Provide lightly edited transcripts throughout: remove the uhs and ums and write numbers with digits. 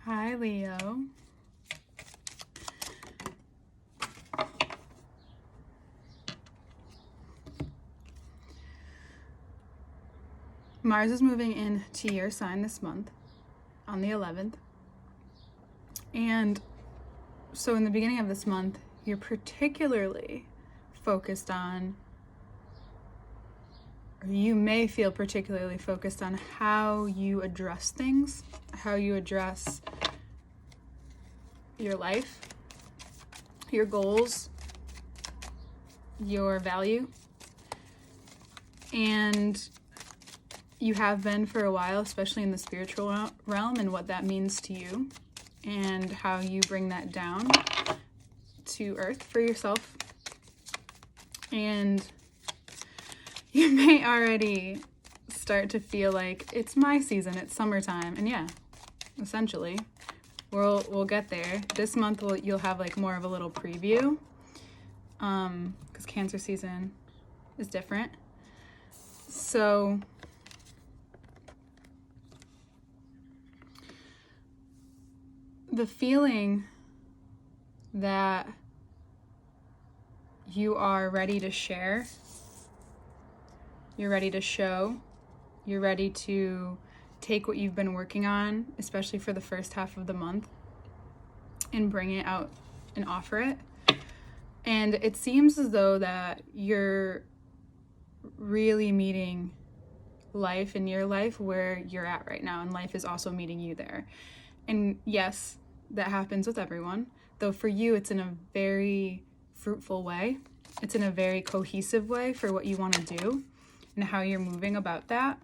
Hi, Leo. Mars is moving into your sign this month on the 11th. And so in the beginning of this month, you're particularly focused on, or you may feel particularly focused on how you address things, how you address your life, your goals, your value. And you have been for a while, especially in the spiritual realm, and what that means to you and how you bring that down to earth for yourself. And you may already start to feel like it's my season, it's summertime. And yeah, essentially, we'll get there. This month you'll have like more of a little preview, because Cancer season is different. So the feeling that you are ready to share, you're ready to show, you're ready to take what you've been working on, especially for the first half of the month, and bring it out and offer it. And it seems as though that you're really meeting life in your life where you're at right now, and life is also meeting you there. And yes, that happens with everyone, though for you it's in a very fruitful way. It's in a very cohesive way for what you want to do and how you're moving about that.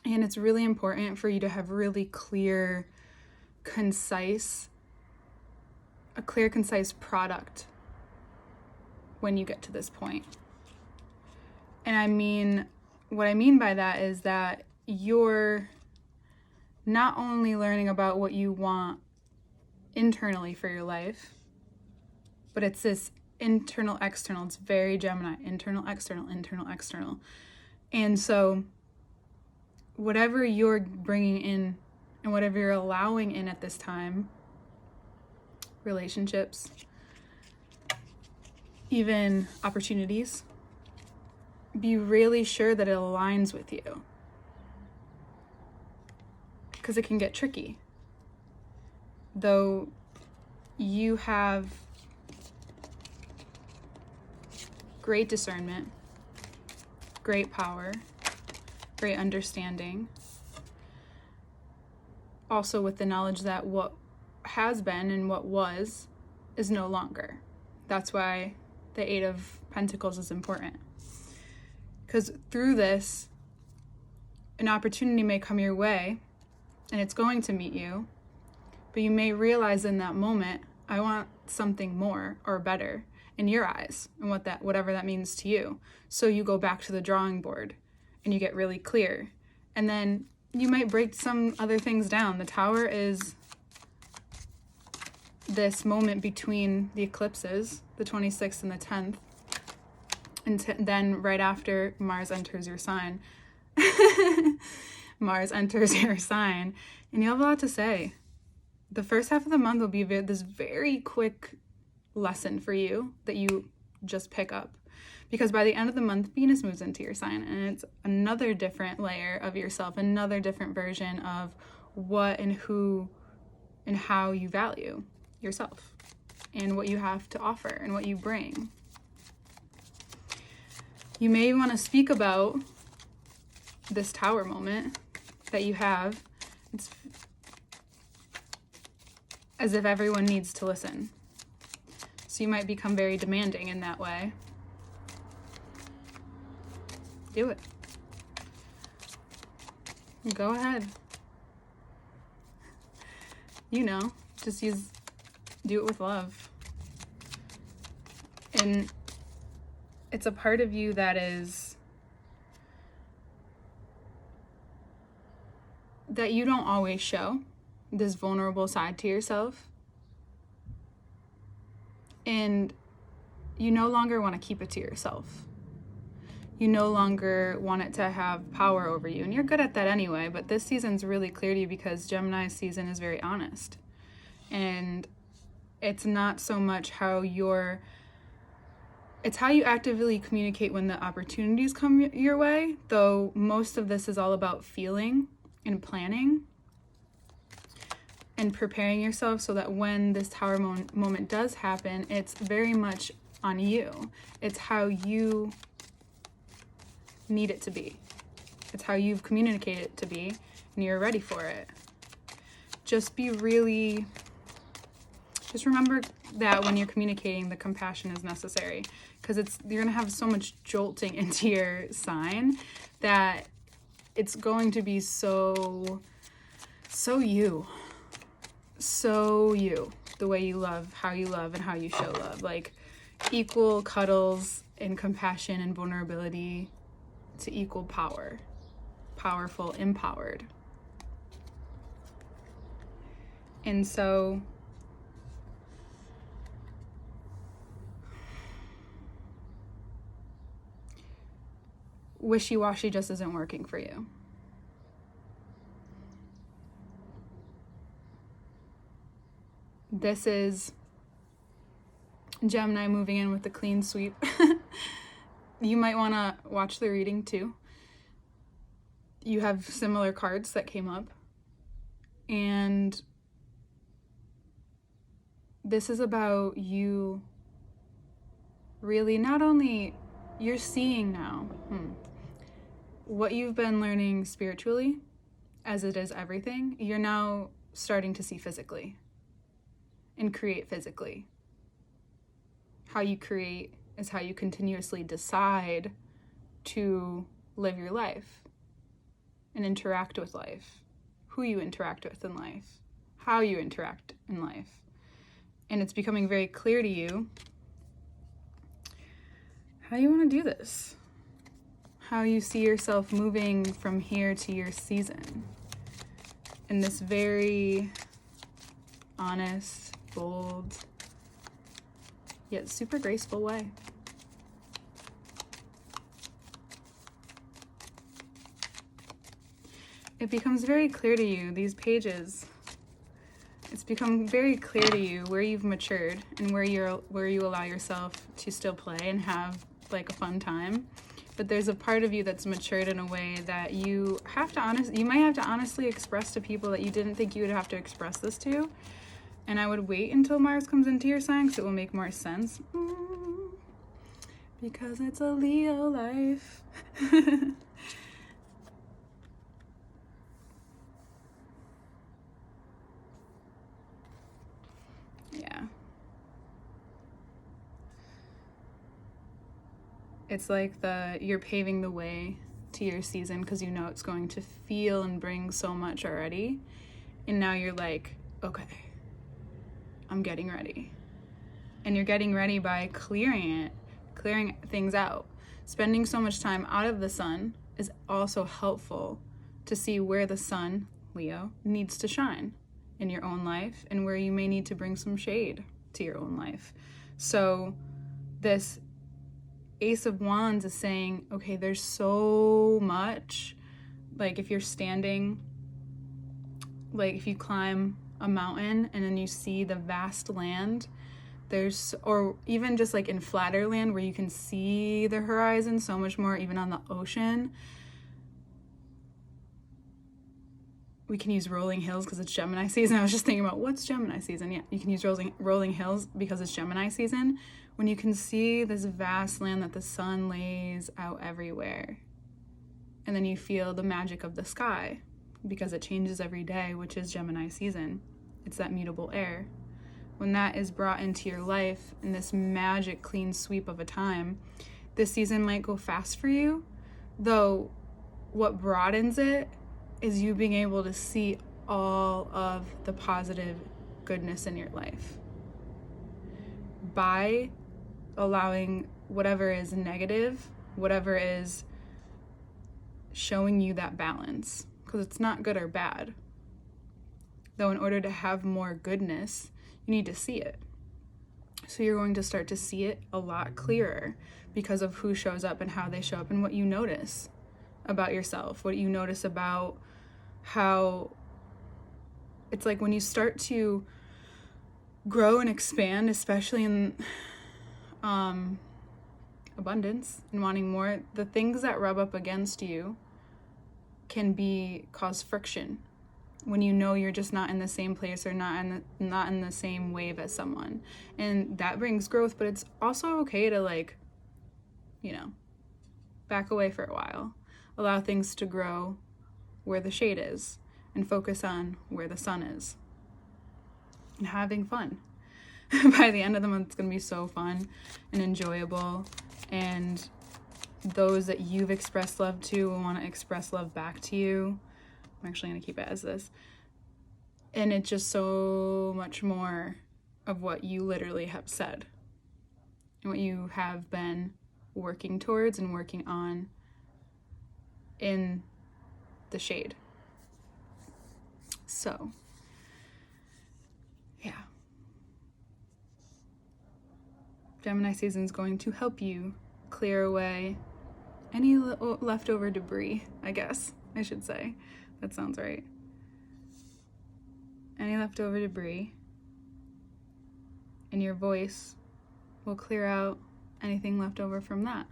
And it's really important for you to have really clear, concise product when you get to this point. And what I mean by that is that you're not only learning about what you want internally for your life, but it's this internal, external. It's very Gemini, internal, external, internal, external. And so whatever you're bringing in and whatever you're allowing in at this time, relationships, even opportunities, be really sure that it aligns with you, because it can get tricky. Though you have great discernment, great power, great understanding, also with the knowledge that what has been and what was is no longer. That's why the Eight of Pentacles is important. Because through this, an opportunity may come your way, and it's going to meet you, but you may realize in that moment, I want something more or better in your eyes, and whatever that means to you. So you go back to the drawing board and you get really clear. And then you might break some other things down. The Tower is this moment between the eclipses, the 26th and the 10th, and then right after Mars enters your sign. Mars enters your sign, and you have a lot to say. The first half of the month will be this very quick lesson for you that you just pick up, because by the end of the month, Venus moves into your sign, and it's another different layer of yourself, another different version of what and who and how you value yourself and what you have to offer and what you bring. You may want to speak about this Tower moment that you have. It's as if everyone needs to listen. So you might become very demanding in that way. Do it. Go ahead. Just do it with love. And it's a part of you that you don't always show, this vulnerable side to yourself. And you no longer want to keep it to yourself. You no longer want it to have power over you. And you're good at that anyway, but this season's really clear to you because Gemini season is very honest. And it's not so much it's how you actively communicate when the opportunities come your way, though most of this is all about feeling and planning and preparing yourself so that when this Tower moment does happen, it's very much on you. It's how you need it to be. It's how you've communicated it to be, and you're ready for it. Just remember that when you're communicating, the compassion is necessary, because you're going to have so much jolting into your sign that it's going to be so you, the way you love, how you love, and how you show love. Like equal cuddles and compassion and vulnerability to equal power. Powerful, empowered. And so wishy-washy just isn't working for you. This is Gemini moving in with the clean sweep. You might want to watch the reading too. You have similar cards that came up. And this is about you really, not only you're seeing now what you've been learning spiritually, as it is everything, you're now starting to see physically and create physically. How you create is how you continuously decide to live your life and interact with life, who you interact with in life, how you interact in life. And it's becoming very clear to you how you want to do this, how you see yourself moving from here to your season in this very honest, bold, yet super graceful way. It becomes very clear to you, these pages, it's become very clear to you where you've matured and where you allow yourself to still play and have like a fun time. But there's a part of you that's matured in a way that you might have to honestly express to people that you didn't think you would have to express this to. And I would wait until Mars comes into your sign because it will make more sense. Because it's a Leo life. Yeah. It's like you're paving the way to your season because you know it's going to feel and bring so much already. And now you're like, okay, I'm getting ready. And you're getting ready by clearing things out. Spending so much time out of the sun is also helpful to see where the sun, Leo, needs to shine in your own life and where you may need to bring some shade to your own life. So this Ace of Wands is saying, okay, there's so much. Like if you're standing, like if you climb a mountain and then you see the vast land, or even just like in flatter land where you can see the horizon so much more, even on the ocean. We can use rolling hills because it's Gemini season. I was just thinking about what's Gemini season. Yeah, you can use rolling hills because it's Gemini season. When you can see this vast land that the sun lays out everywhere. And then you feel the magic of the sky because it changes every day, which is Gemini season. It's that mutable air. When that is brought into your life in this magic clean sweep of a time, this season might go fast for you, though what broadens it is you being able to see all of the positive goodness in your life by allowing whatever is negative, whatever is showing you that balance, because it's not good or bad. Though in order to have more goodness, you need to see it. So you're going to start to see it a lot clearer because of who shows up and how they show up and what you notice about yourself, what you notice about how it's like when you start to grow and expand, especially in abundance and wanting more, the things that rub up against you can cause friction when you know you're just not in the same place or not in the same wave as someone. And that brings growth, but it's also okay to, like, you know, back away for a while. Allow things to grow where the shade is and focus on where the sun is. And having fun. By the end of the month, it's going to be so fun and enjoyable. And those that you've expressed love to will want to express love back to you. I'm actually going to keep it as this. And it's just so much more of what you literally have said and what you have been working towards and working on in the shade. So, yeah. Gemini season is going to help you clear away any leftover debris, I guess I should say. That sounds right. Any leftover debris, and your voice will clear out anything left over from that.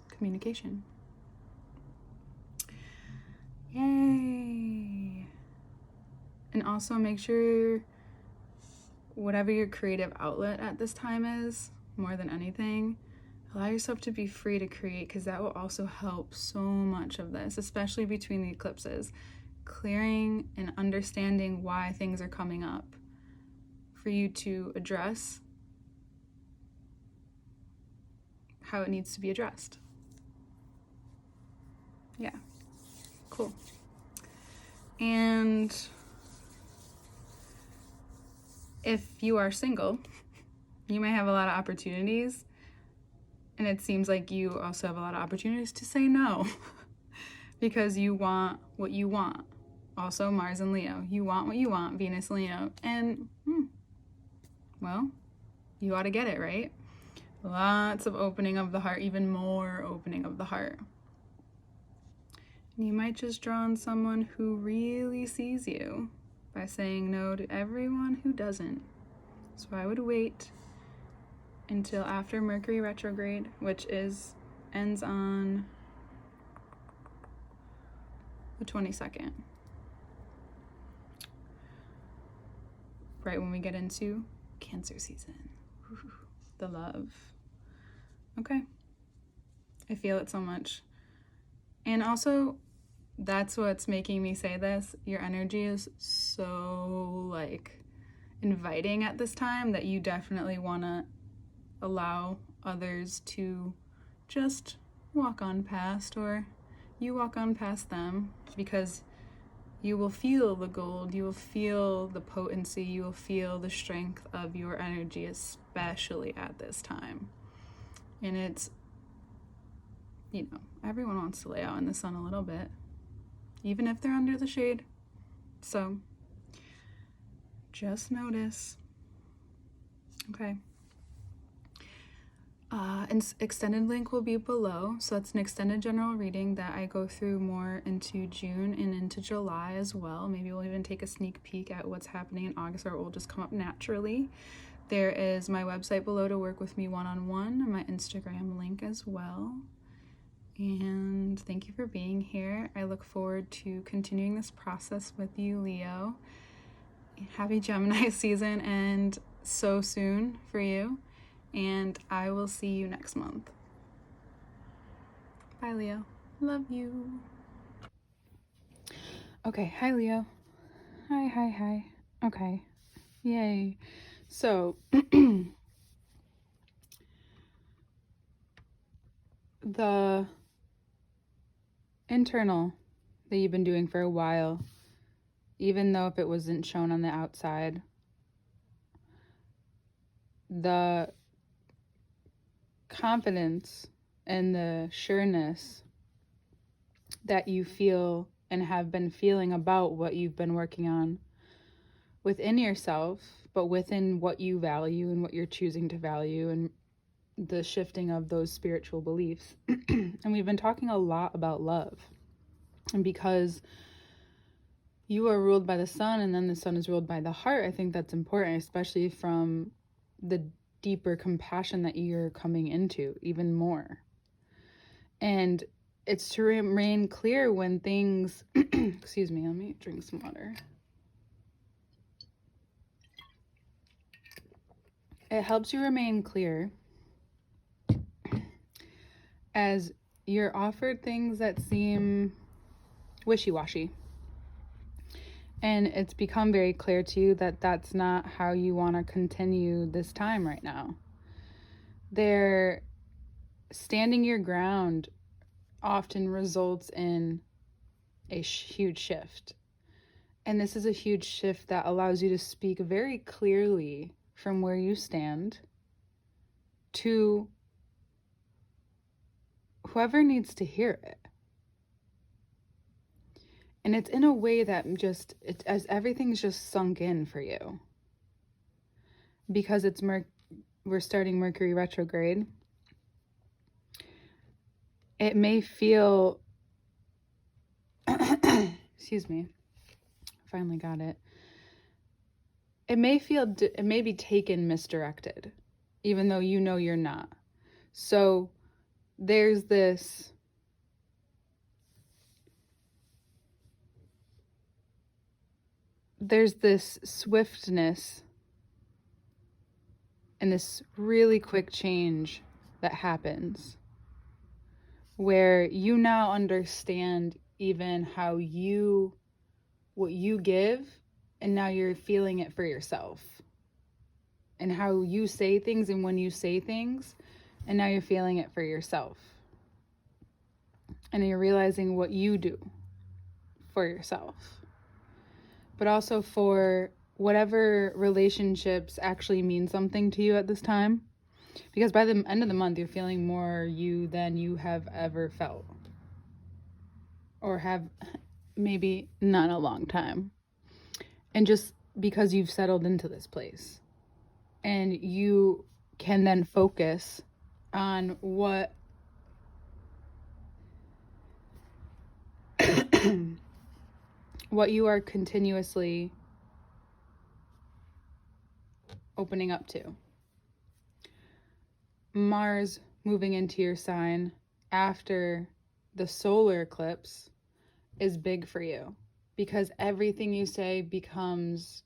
Communication. Yay! And also make sure whatever your creative outlet at this time is, more than anything, allow yourself to be free to create, because that will also help so much of this, especially between the eclipses. Clearing and understanding why things are coming up for you to address how it needs to be addressed. Yeah, cool. And if you are single, you may have a lot of opportunities, and it seems like you also have a lot of opportunities to say no because you want what you want. Also, Mars and Leo. You want what you want, Venus, Leo. And, well, you ought to get it, right? Lots of opening of the heart, even more opening of the heart. And you might just draw on someone who really sees you by saying no to everyone who doesn't. So I would wait until after Mercury retrograde, which ends on the 22nd. Right when we get into Cancer season. Ooh, the love. Okay. I feel it so much. And also, that's what's making me say this. Your energy is so, like, inviting at this time that you definitely want to allow others to just walk on past, or you walk on past them, because you will feel the gold, you will feel the potency, you will feel the strength of your energy, especially at this time. And it's, you know, everyone wants to lay out in the sun a little bit, even if they're under the shade. So just notice. Okay. And extended link will be below. So it's an extended general reading that I go through more into June and into July as well. Maybe we'll even take a sneak peek at what's happening in August, or it will just come up naturally. There is my website below to work with me one-on-one, and my Instagram link as well. And thank you for being here. I look forward to continuing this process with you, Leo. Happy Gemini season, and so soon for you. And I will see you next month. Bye, Leo. Love you. Okay, hi, Leo. Hi. Okay, yay. So, the internal that you've been doing for a while, even though if it wasn't shown on the outside, the confidence and the sureness that you feel and have been feeling about what you've been working on within yourself, but within what you value and what you're choosing to value, and the shifting of those spiritual beliefs. And we've been talking a lot about love. And because you are ruled by the sun and then the sun is ruled by the heart, I think that's important, especially from the deeper compassion that you're coming into even more. And it's to remain clear when things, excuse me, let me drink some water. It helps you remain clear as you're offered things that seem wishy-washy. And it's become very clear to you that that's not how you want to continue this time right now. They're standing your ground often results in a huge shift. And this is a huge shift that allows you to speak very clearly from where you stand to whoever needs to hear it. And it's in a way that as everything's just sunk in for you. Because we're starting Mercury retrograde. It may feel, excuse me, finally got it. It may be taken misdirected, even though you know you're not. So there's this swiftness and this really quick change that happens where you now understand even what you give, and now you're feeling it for yourself, and how you say things and when you say things, and now you're feeling it for yourself, and you're realizing what you do for yourself, but also for whatever relationships actually mean something to you at this time. Because by the end of the month, you're feeling more you than you have ever felt. Or have maybe not a long time. And just because you've settled into this place. And you can then focus on what what you are continuously opening up to. Mars moving into your sign after the solar eclipse is big for you, because everything you say becomes,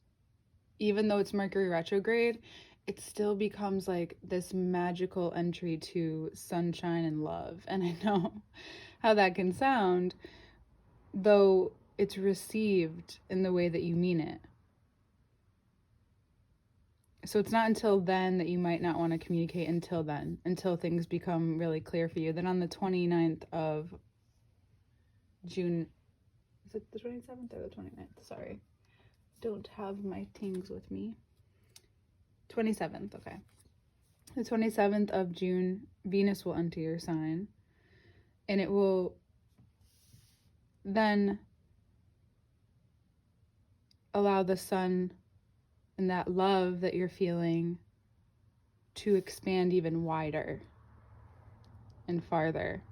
even though it's Mercury retrograde, it still becomes like this magical entry to sunshine and love. And I know how that can sound, though it's received in the way that you mean it. So it's not until then that you might not want to communicate until things become really clear for you. Then on the 29th of June, is it the 27th or the 29th? Sorry. Don't have my things with me. 27th, okay. The 27th of June, Venus will enter your sign. And it will then allow the sun and that love that you're feeling to expand even wider and farther,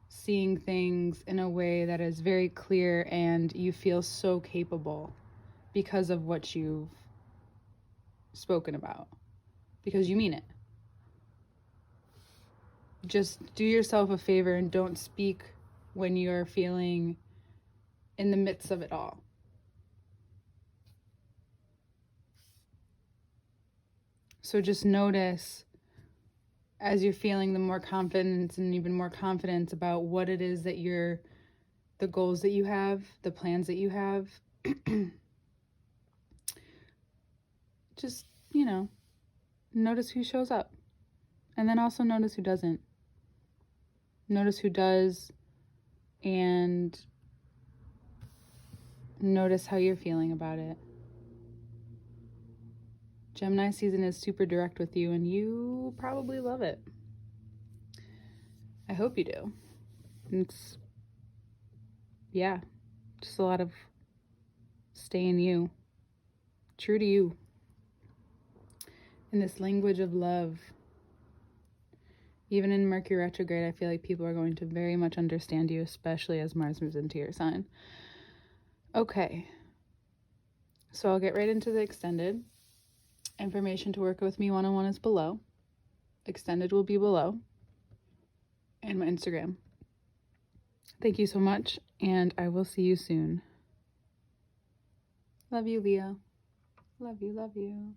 seeing things in a way that is very clear, and you feel so capable because of what you've spoken about, because you mean it. Just do yourself a favor and don't speak when you're feeling in the midst of it all. So just notice as you're feeling the more confidence and even more confidence about what it is that the goals that you have, the plans that you have. Just, notice who shows up. And then also notice who doesn't. Notice who does, and notice how you're feeling about it. Gemini season is super direct with you, and you probably love it. I hope you do. It's, just a lot of stay in you. true to you. In this language of love. Even in Mercury retrograde, I feel like people are going to very much understand you, especially as Mars moves into your sign. Okay. So I'll get right into the extended. Information to work with me one-on-one is below. Extended will be below. And my Instagram. Thank you so much, and I will see you soon. Love you, Leo. Love you, love you.